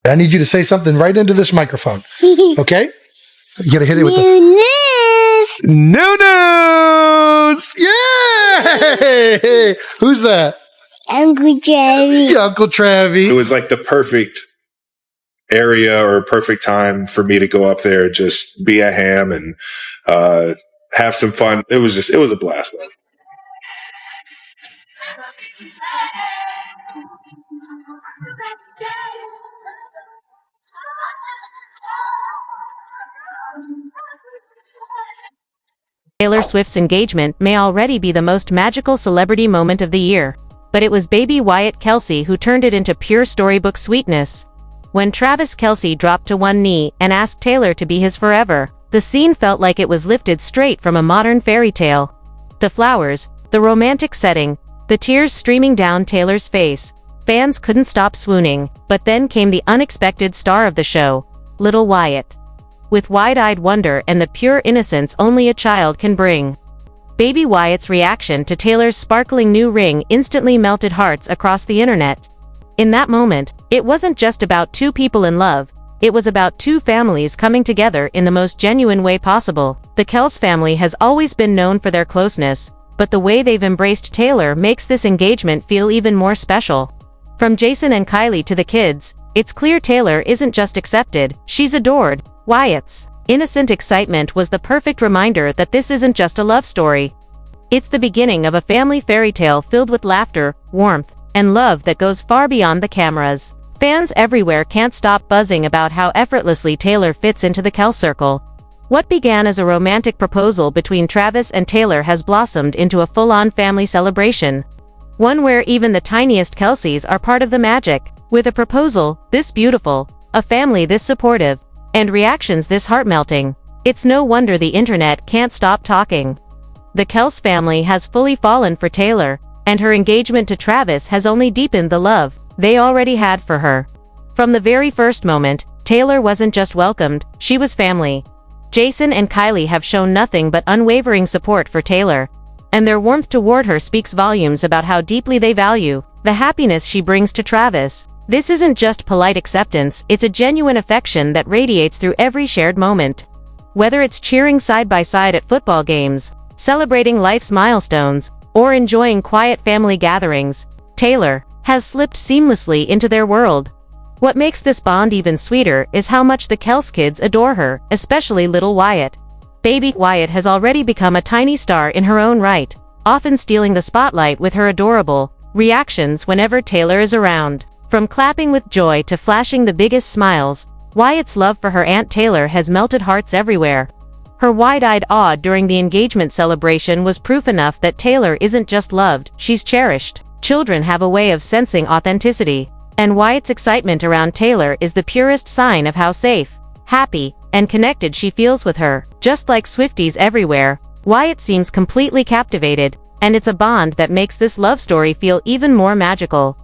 I need you to say something right into this microphone. Okay? You gotta hit it with the new news! Yay! Who's that? Uncle Travis. Uncle Travis. It was like the perfect area or perfect time for me to go up there and just be a ham and have some fun. It was a blast, man. Taylor Swift's engagement may already be the most magical celebrity moment of the year, but it was baby Wyatt Kelce who turned it into pure storybook sweetness. When Travis Kelce dropped to one knee and asked Taylor to be his forever, the scene felt like it was lifted straight from a modern fairy tale. The flowers, the romantic setting, the tears streaming down Taylor's face. Fans couldn't stop swooning, but then came the unexpected star of the show, little Wyatt. With wide-eyed wonder and the pure innocence only a child can bring. Baby Wyatt's reaction to Taylor's sparkling new ring instantly melted hearts across the internet. In that moment, it wasn't just about two people in love, it was about two families coming together in the most genuine way possible. The Kelce family has always been known for their closeness, but the way they've embraced Taylor makes this engagement feel even more special. From Jason and Kylie to the kids, it's clear Taylor isn't just accepted, she's adored. Wyatt's innocent excitement was the perfect reminder that this isn't just a love story. It's the beginning of a family fairy tale filled with laughter, warmth, and love that goes far beyond the cameras. Fans everywhere can't stop buzzing about how effortlessly Taylor fits into the Kelce circle. What began as a romantic proposal between Travis and Taylor has blossomed into a full-on family celebration. One where even the tiniest Kelces are part of the magic. With a proposal this beautiful, a family this supportive, and reactions this heart-melting, it's no wonder the internet can't stop talking. The Kelce family has fully fallen for Taylor, and her engagement to Travis has only deepened the love they already had for her. From the very first moment, Taylor wasn't just welcomed, she was family. Jason and Kylie have shown nothing but unwavering support for Taylor, and their warmth toward her speaks volumes about how deeply they value the happiness she brings to Travis. This isn't just polite acceptance, it's a genuine affection that radiates through every shared moment. Whether it's cheering side by side at football games, celebrating life's milestones, or enjoying quiet family gatherings, Taylor has slipped seamlessly into their world. What makes this bond even sweeter is how much the Kelce kids adore her, especially little Wyatt. Baby Wyatt has already become a tiny star in her own right, often stealing the spotlight with her adorable reactions whenever Taylor is around. From clapping with joy to flashing the biggest smiles, Wyatt's love for her Aunt Taylor has melted hearts everywhere. Her wide-eyed awe during the engagement celebration was proof enough that Taylor isn't just loved, she's cherished. Children have a way of sensing authenticity, and Wyatt's excitement around Taylor is the purest sign of how safe, happy, and connected she feels with her. Just like Swifties everywhere, Wyatt seems completely captivated, and it's a bond that makes this love story feel even more magical.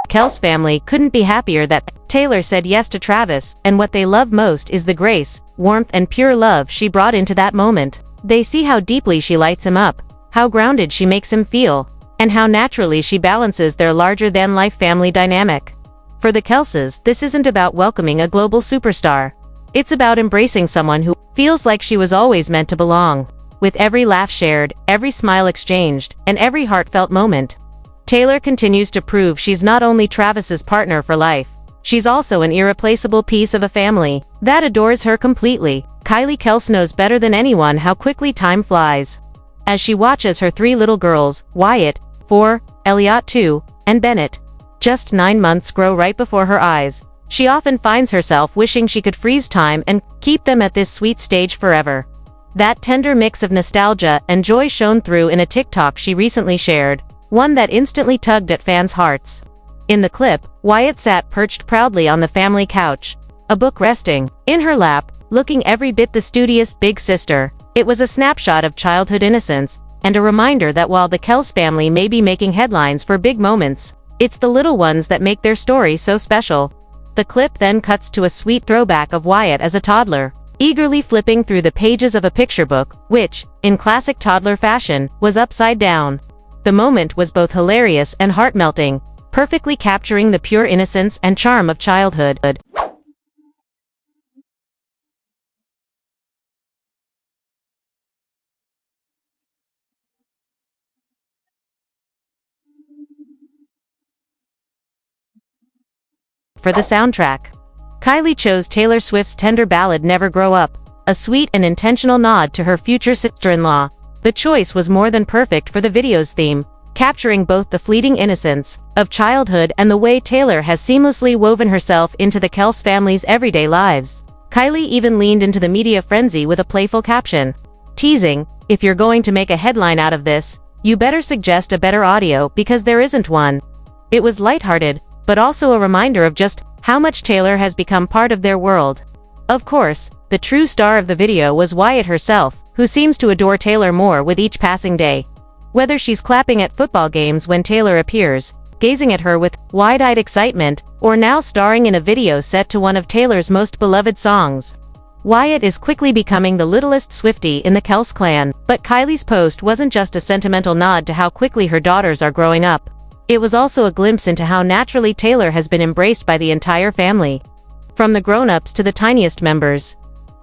Kelce family couldn't be happier that Taylor said yes to Travis, and what they love most is the grace, warmth, and pure love she brought into that moment. They see how deeply she lights him up, how grounded she makes him feel, and how naturally she balances their larger-than-life family dynamic. For the Kelces, this isn't about welcoming a global superstar. It's about embracing someone who feels like she was always meant to belong. With every laugh shared, every smile exchanged, and every heartfelt moment, Taylor continues to prove she's not only Travis's partner for life, she's also an irreplaceable piece of a family that adores her completely. Kylie Kelce knows better than anyone how quickly time flies. As she watches her three little girls, Wyatt, 4, Elliot 2, and Bennett, just 9 months, grow right before her eyes, she often finds herself wishing she could freeze time and keep them at this sweet stage forever. That tender mix of nostalgia and joy shone through in a TikTok she recently shared, one that instantly tugged at fans' hearts. In the clip, Wyatt sat perched proudly on the family couch, a book resting in her lap, looking every bit the studious big sister. It was a snapshot of childhood innocence, and a reminder that while the Kelce family may be making headlines for big moments, it's the little ones that make their story so special. The clip then cuts to a sweet throwback of Wyatt as a toddler, eagerly flipping through the pages of a picture book, which, in classic toddler fashion, was upside down. The moment was both hilarious and heart-melting, perfectly capturing the pure innocence and charm of childhood. For the soundtrack, Kylie chose Taylor Swift's tender ballad Never Grow Up, a sweet and intentional nod to her future sister-in-law. The choice was more than perfect for the video's theme, capturing both the fleeting innocence of childhood and the way Taylor has seamlessly woven herself into the Kelce family's everyday lives. Kylie even leaned into the media frenzy with a playful caption, teasing, "If you're going to make a headline out of this, you better suggest a better audio because there isn't one." It was lighthearted, but also a reminder of just how much Taylor has become part of their world. Of course, the true star of the video was Wyatt herself, who seems to adore Taylor more with each passing day. Whether she's clapping at football games when Taylor appears, gazing at her with wide-eyed excitement, or now starring in a video set to one of Taylor's most beloved songs, Wyatt is quickly becoming the littlest Swiftie in the Kelce clan. But Kylie's post wasn't just a sentimental nod to how quickly her daughters are growing up. It was also a glimpse into how naturally Taylor has been embraced by the entire family, from the grown-ups to the tiniest members.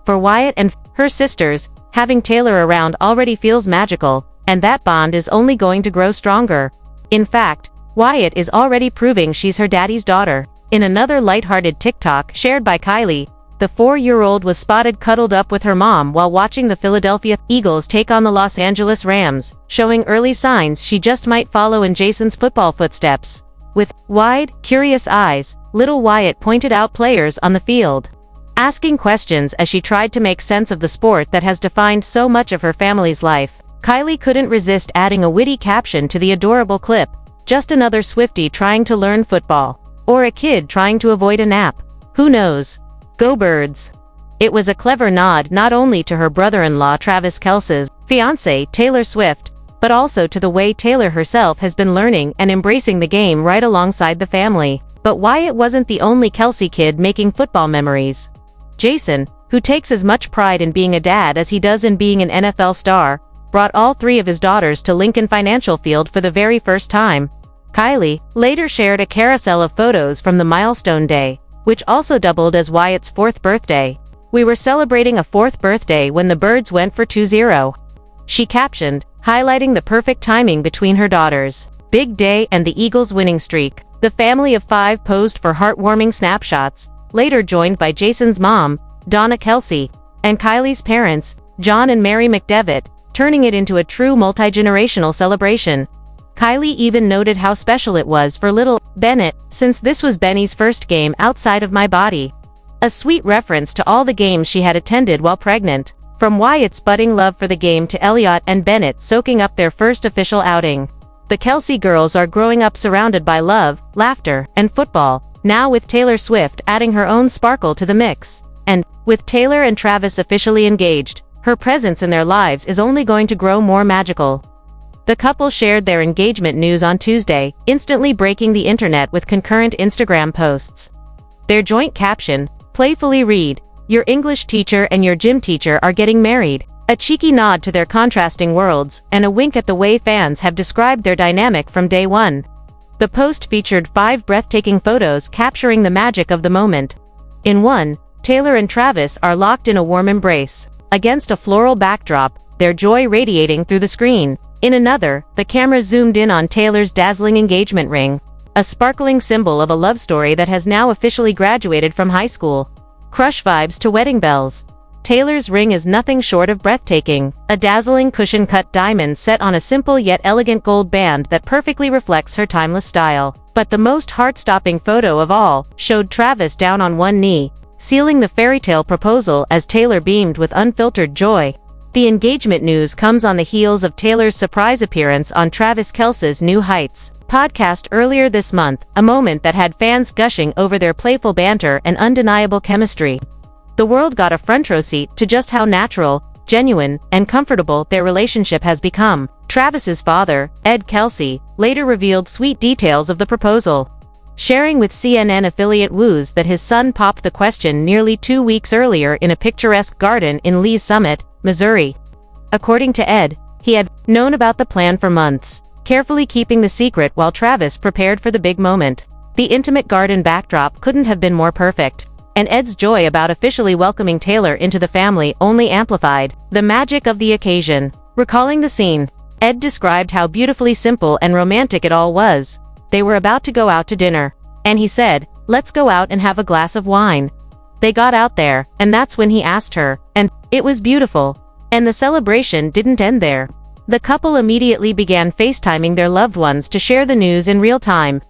For Wyatt and her sisters, having Taylor around already feels magical, and that bond is only going to grow stronger. In fact, Wyatt is already proving she's her daddy's daughter. In another lighthearted TikTok shared by Kylie, the 4-year-old was spotted cuddled up with her mom while watching the Philadelphia Eagles take on the Los Angeles Rams, showing early signs she just might follow in Jason's football footsteps. With wide, curious eyes, little Wyatt pointed out players on the field, asking questions as she tried to make sense of the sport that has defined so much of her family's life. Kylie couldn't resist adding a witty caption to the adorable clip, "Just another Swiftie trying to learn football. Or a kid trying to avoid a nap. Who knows? Go Birds." It was a clever nod not only to her brother-in-law Travis Kelce's fiancée Taylor Swift, but also to the way Taylor herself has been learning and embracing the game right alongside the family. But Wyatt wasn't the only Kelce kid making football memories. Jason, who takes as much pride in being a dad as he does in being an NFL star, brought all 3 of his daughters to Lincoln Financial Field for the very first time. Kylie later shared a carousel of photos from the milestone day, which also doubled as Wyatt's 4th birthday. "We were celebrating a 4th birthday when the birds went for 2-0. She captioned, highlighting the perfect timing between her daughters' big day and the Eagles' winning streak. The family of 5 posed for heartwarming snapshots, later joined by Jason's mom, Donna Kelce, and Kylie's parents, John and Mary McDevitt, turning it into a true multi-generational celebration. Kylie even noted how special it was for little Bennett, since this was Benny's first game outside of my body. A sweet reference to all the games she had attended while pregnant, from Wyatt's budding love for the game to Elliot and Bennett soaking up their first official outing. The Kelce girls are growing up surrounded by love, laughter, and football, now with Taylor Swift adding her own sparkle to the mix. And, with Taylor and Travis officially engaged, her presence in their lives is only going to grow more magical. The couple shared their engagement news on Tuesday, instantly breaking the internet with concurrent Instagram posts. Their joint caption playfully read, "Your English teacher and your gym teacher are getting married," a cheeky nod to their contrasting worlds, and a wink at the way fans have described their dynamic from day one. The post featured 5 breathtaking photos capturing the magic of the moment. In one, Taylor and Travis are locked in a warm embrace, against a floral backdrop, their joy radiating through the screen. In another, the camera zoomed in on Taylor's dazzling engagement ring, a sparkling symbol of a love story that has now officially graduated from high school. Crush vibes to wedding bells. Taylor's ring is nothing short of breathtaking, a dazzling cushion-cut diamond set on a simple yet elegant gold band that perfectly reflects her timeless style. But the most heart-stopping photo of all showed Travis down on one knee, sealing the fairy-tale proposal as Taylor beamed with unfiltered joy. The engagement news comes on the heels of Taylor's surprise appearance on Travis Kelce's New Heights podcast earlier this month, a moment that had fans gushing over their playful banter and undeniable chemistry. The world got a front row seat to just how natural, genuine, and comfortable their relationship has become. Travis's father, Ed Kelce, later revealed sweet details of the proposal. sharing with CNN affiliate Wooz that his son popped the question nearly 2 weeks earlier in a picturesque garden in Lee's Summit, Missouri. According to Ed, he had known about the plan for months, carefully keeping the secret while Travis prepared for the big moment. The intimate garden backdrop couldn't have been more perfect, and Ed's joy about officially welcoming Taylor into the family only amplified the magic of the occasion. Recalling the scene, Ed described how beautifully simple and romantic it all was. They were about to go out to dinner, and he said, "Let's go out and have a glass of wine." They got out there, and that's when he asked her, and it was beautiful. And the celebration didn't end there. The couple immediately began FaceTiming their loved ones to share the news in real time,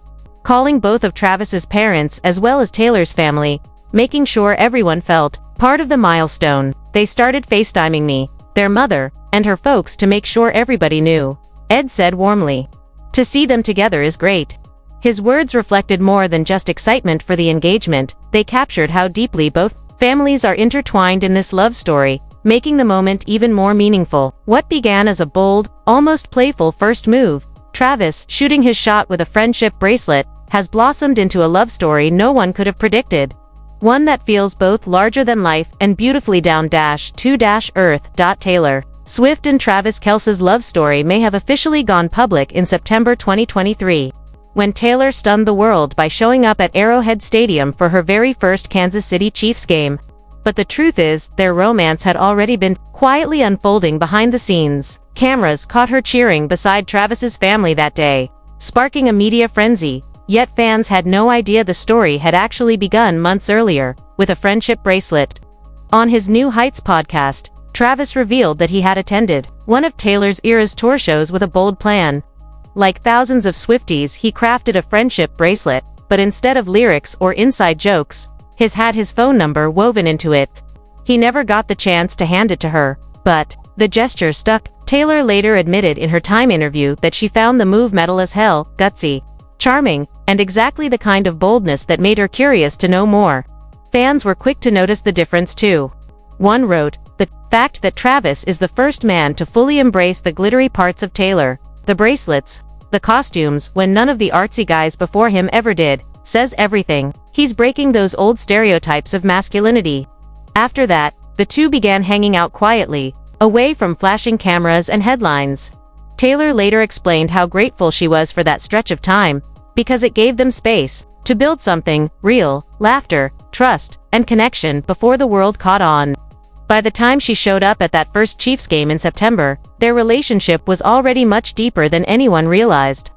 calling both of Travis's parents as well as Taylor's family, making sure everyone felt part of the milestone. "They started FaceTiming me, their mother, and her folks to make sure everybody knew," Ed said warmly. "To see them together is great." His words reflected more than just excitement for the engagement. They captured how deeply both families are intertwined in this love story, making the moment even more meaningful. What began as a bold, almost playful first move, Travis shooting his shot with a friendship bracelet, has blossomed into a love story no one could have predicted. One that feels both larger than life and beautifully down-to-earth. Taylor Swift and Travis Kelce's love story may have officially gone public in September 2023, when Taylor stunned the world by showing up at Arrowhead Stadium for her very first Kansas City Chiefs game. But the truth is, their romance had already been quietly unfolding behind the scenes. Cameras caught her cheering beside Travis's family that day, sparking a media frenzy. Yet fans had no idea the story had actually begun months earlier, with a friendship bracelet. On his New Heights podcast, Travis revealed that he had attended one of Taylor's era's tour shows with a bold plan. Like thousands of Swifties, he crafted a friendship bracelet, but instead of lyrics or inside jokes, his had his phone number woven into it. He never got the chance to hand it to her, but the gesture stuck. Taylor later admitted in her Time interview that she found the move metal as hell, gutsy, charming, and exactly the kind of boldness that made her curious to know more. Fans were quick to notice the difference too. One wrote, "The fact that Travis is the first man to fully embrace the glittery parts of Taylor, the bracelets, the costumes, when none of the artsy guys before him ever did, says everything. He's breaking those old stereotypes of masculinity." After that, the two began hanging out quietly, away from flashing cameras and headlines. Taylor later explained how grateful she was for that stretch of time, because it gave them space to build something real, laughter, trust, and connection before the world caught on. By the time she showed up at that first Chiefs game in September, their relationship was already much deeper than anyone realized.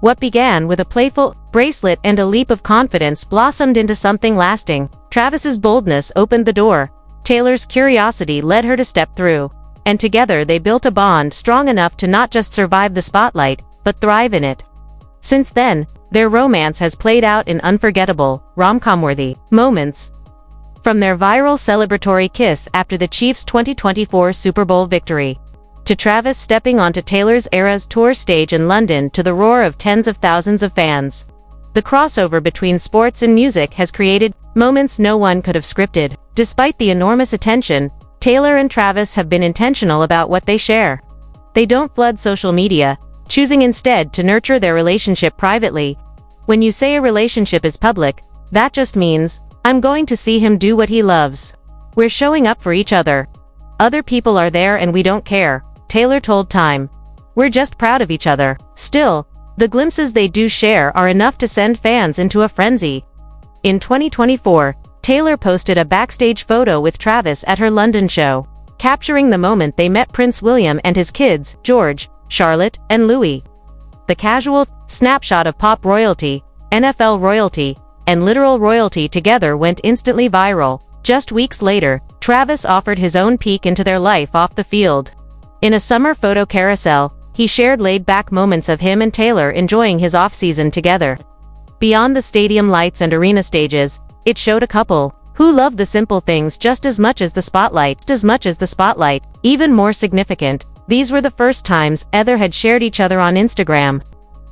What began with a playful bracelet and a leap of confidence blossomed into something lasting. Travis's boldness opened the door. Taylor's curiosity led her to step through. And together they built a bond strong enough to not just survive the spotlight, but thrive in it. Since then, their romance has played out in unforgettable, rom-com-worthy moments. From their viral celebratory kiss after the Chiefs' 2024 Super Bowl victory, to Travis stepping onto Taylor's Eras Tour stage in London, to the roar of tens of thousands of fans. The crossover between sports and music has created moments no one could have scripted. Despite the enormous attention, Taylor and Travis have been intentional about what they share. They don't flood social media, choosing instead to nurture their relationship privately. When you say a relationship is public, that just means, I'm going to see him do what he loves. We're showing up for each other. Other people are there and we don't care, Taylor told Time. We're just proud of each other. Still, the glimpses they do share are enough to send fans into a frenzy. In 2024, Taylor posted a backstage photo with Travis at her London show, capturing the moment they met Prince William and his kids, George, Charlotte, and Louis. The casual snapshot of pop royalty, NFL royalty, and literal royalty together went instantly viral. Just weeks later, Travis offered his own peek into their life off the field. In a summer photo carousel, he shared laid-back moments of him and Taylor enjoying his off-season together. Beyond the stadium lights and arena stages, it showed a couple who loved the simple things just as much as the spotlight. Even more significant, these were the first times either had shared each other on Instagram.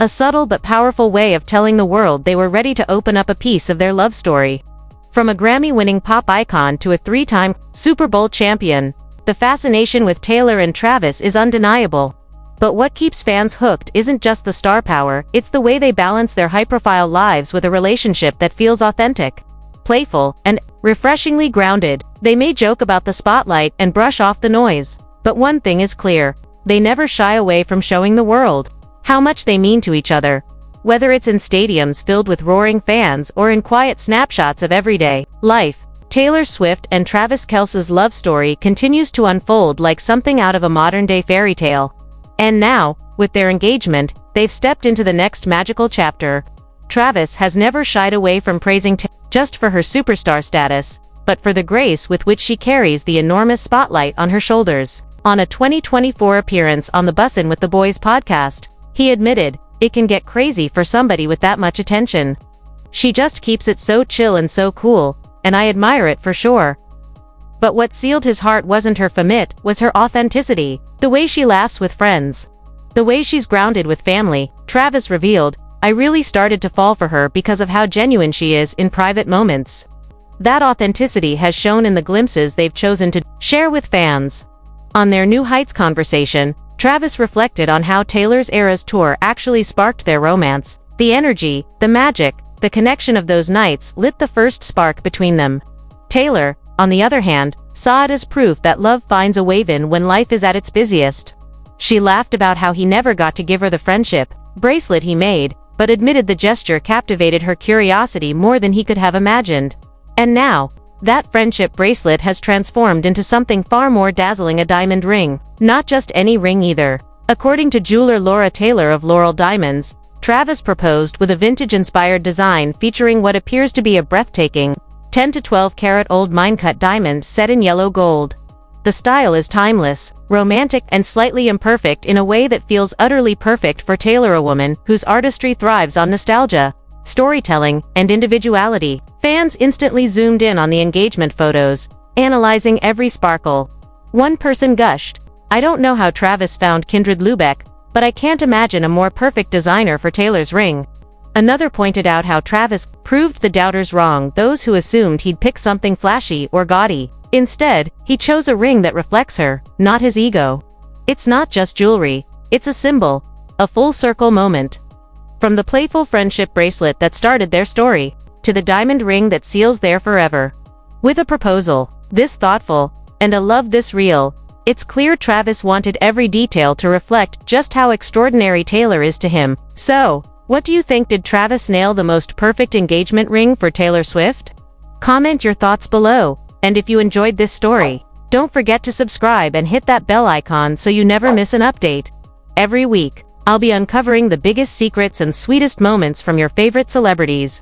A subtle but powerful way of telling the world they were ready to open up a piece of their love story. From a Grammy-winning pop icon to a three-time Super Bowl champion, the fascination with Taylor and Travis is undeniable. But what keeps fans hooked isn't just the star power, it's the way they balance their high-profile lives with a relationship that feels authentic, playful, and refreshingly grounded. They may joke about the spotlight and brush off the noise, but one thing is clear: they never shy away from showing the world how much they mean to each other. Whether it's in stadiums filled with roaring fans or in quiet snapshots of everyday life, Taylor Swift and Travis Kelce's love story continues to unfold like something out of a modern-day fairy tale. And now, with their engagement, they've stepped into the next magical chapter. Travis has never shied away from praising Taylor just for her superstar status, but for the grace with which she carries the enormous spotlight on her shoulders. On a 2024 appearance on the Bussin' with the Boys podcast, he admitted, "It can get crazy for somebody with that much attention. She just keeps it so chill and so cool, and I admire it for sure." But what sealed his heart wasn't her femme, was her authenticity. The way she laughs with friends, the way she's grounded with family. Travis revealed, "I really started to fall for her because of how genuine she is in private moments." That authenticity has shown in the glimpses they've chosen to share with fans. On their New Heights conversation, Travis reflected on how Taylor's Eras tour actually sparked their romance. The energy, the magic, the connection of those nights lit the first spark between them. Taylor, on the other hand, saw it as proof that love finds a way even when life is at its busiest. She laughed about how he never got to give her the friendship bracelet he made, but admitted the gesture captivated her curiosity more than he could have imagined. And now, that friendship bracelet has transformed into something far more dazzling: a diamond ring. Not just any ring either. According to jeweler Laura Taylor of Laurel Diamonds, Travis proposed with a vintage-inspired design featuring what appears to be a breathtaking 10 to 12 karat old mine-cut diamond set in yellow gold. The style is timeless, romantic, and slightly imperfect in a way that feels utterly perfect for Taylor, a woman whose artistry thrives on nostalgia, storytelling, and individuality. Fans instantly zoomed in on the engagement photos, analyzing every sparkle. One person gushed, "I don't know how Travis found Kindred Lubeck, but I can't imagine a more perfect designer for Taylor's ring." Another pointed out how Travis proved the doubters wrong, those who assumed he'd pick something flashy or gaudy. Instead, he chose a ring that reflects her, not his ego. It's not just jewelry, it's a symbol, a full-circle moment. From the playful friendship bracelet that started their story, to the diamond ring that seals their forever. With a proposal this thoughtful, and a love this real, it's clear Travis wanted every detail to reflect just how extraordinary Taylor is to him. So, what do you think? Did Travis nail the most perfect engagement ring for Taylor Swift? Comment your thoughts below, and if you enjoyed this story, don't forget to subscribe and hit that bell icon so you never miss an update. Every week, I'll be uncovering the biggest secrets and sweetest moments from your favorite celebrities.